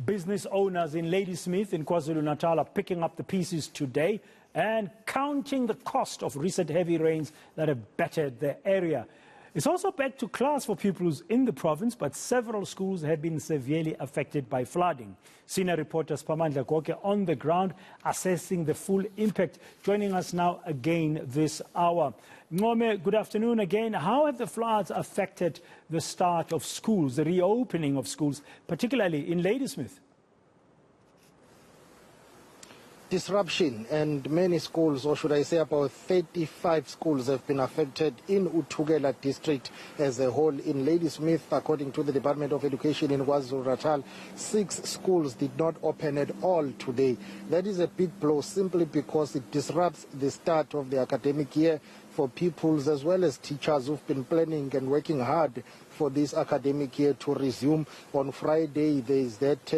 Business owners in Ladysmith in KwaZulu-Natal are picking up the pieces today and counting the cost of recent heavy rains that have battered their area. It's also back to class for pupils in the province, but several schools have been severely affected by flooding. Senior reporter Siphamandla Goge on the ground assessing the full impact. Joining us now again this hour. Ncome, good afternoon again. How have the floods affected the start of schools, the reopening of schools, particularly in Ladysmith? Disruption, and many schools, or should I say about 35 schools, have been affected in uThukela district as a whole. In Ladysmith, according to the Department of Education in KwaZulu-Natal, 6 schools did not open at all today. That is a big blow simply because it disrupts the start of the academic year for pupils as well as teachers who've been planning and working hard for this academic year to resume. On Friday, there is that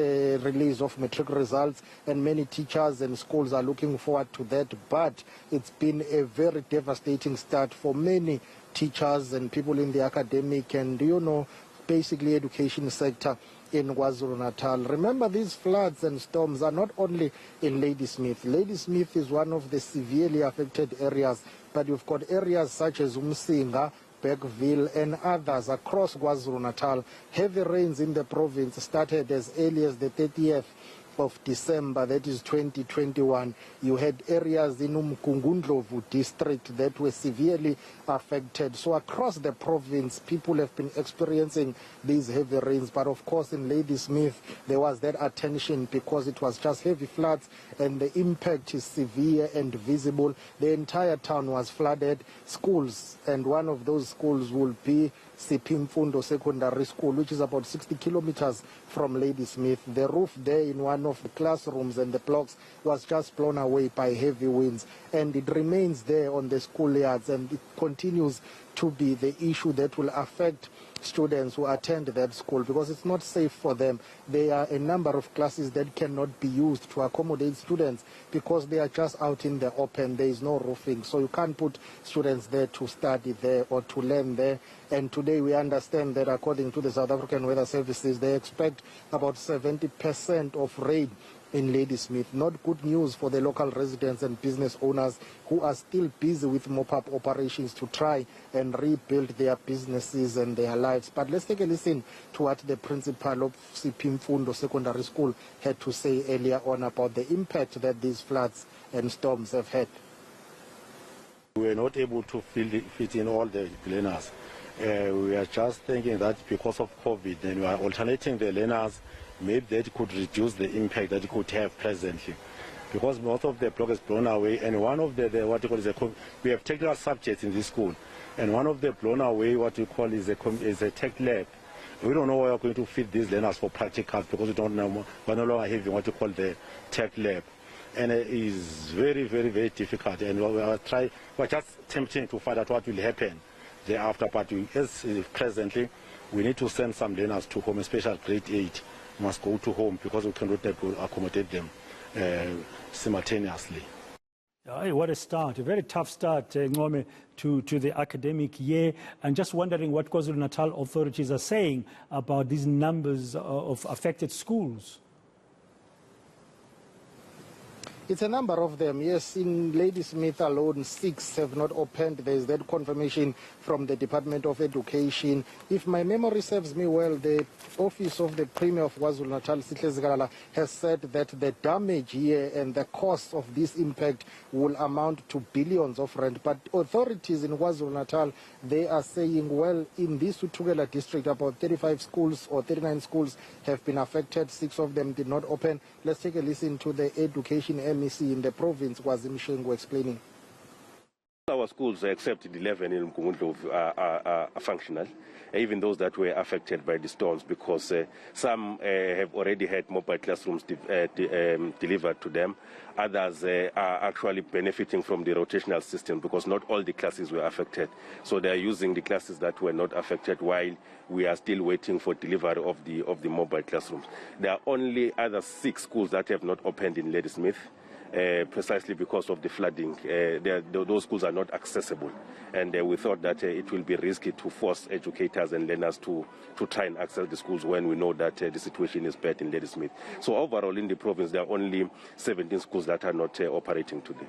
release of matric results, and many teachers and schools are looking forward to that. But it's been a very devastating start for many teachers and people in the academic and, basically education sector in KwaZulu-Natal. Remember, these floods and storms are not only in Ladysmith. Ladysmith is one of the severely affected areas, but you've got areas such as Umsinga, Bergville and others across KwaZulu-Natal. Heavy rains in the province started as early as the 30th of December, that is 2021. You had areas in Umkungundlovu district that were severely affected. So across the province, people have been experiencing these heavy rains. But of course, in Ladysmith, there was that attention because it was just heavy floods and the impact is severe and visible. The entire town was flooded. Schools, and one of those schools will be Siphamandla Secondary School, which is about 60 kilometers from Ladysmith. The roof there in one of the classrooms and the blocks was just blown away by heavy winds, and it remains there on the schoolyards, and it continues to be the issue that will affect students who attend that school because it's not safe for them. There are a number of classes that cannot be used to accommodate students because they are just out in the open. There is no roofing, so you can't put students there to study there or to learn there. And today we understand that according to the South African Weather Services, they expect about 70% of rain in Ladysmith. Not good news for the local residents and business owners who are still busy with mop-up operations to try and rebuild their businesses and their lives. But let's take a listen to what the principal of Siphamandla Secondary School had to say earlier on about the impact that these floods and storms have had. We were not able to fit in all the learners. We are just thinking that because of COVID, then we are alternating the learners. Maybe that could reduce the impact that it could have presently, because most of the block is blown away, and one of we have technical subjects in this school, and one of the blown away what we call is a tech lab. We don't know where we're going to fit these learners for practicals because we don't know, we're no longer having what you call the tech lab, and it is very, very, very difficult, and we're just attempting to find out what will happen thereafter. But presently, we need to send some learners to home, especially grade 8. Must go to home because we cannot accommodate them simultaneously. What a start, a very tough start, Ncome, to the academic year. And just wondering what KwaZulu-Natal authorities are saying about these numbers of affected schools. It's a number of them. Yes, in Ladysmith alone, 6 have not opened. There's that confirmation from the Department of Education. If my memory serves me well, the Office of the Premier of KwaZulu-Natal, has said that the damage here and the cost of this impact will amount to billions of rand. But authorities in KwaZulu-Natal, they are saying, well, in this uThukela district, about 35 schools or 39 schools have been affected. 6 of them did not open. Let's take a listen to the Education MEC in the province, Wazim explaining. Our schools, except 11 in Mkungundlovu, are functional, even those that were affected by the storms, because some have already had mobile classrooms delivered to them. Others are actually benefiting from the rotational system because not all the classes were affected. So they are using the classes that were not affected while we are still waiting for delivery of the mobile classrooms. There are only other 6 schools that have not opened in Ladysmith. precisely because of the flooding. Those schools are not accessible, and we thought that it will be risky to force educators and learners to try and access the schools when we know that the situation is bad in Ladysmith. So overall in the province, there are only 17 schools that are not operating today.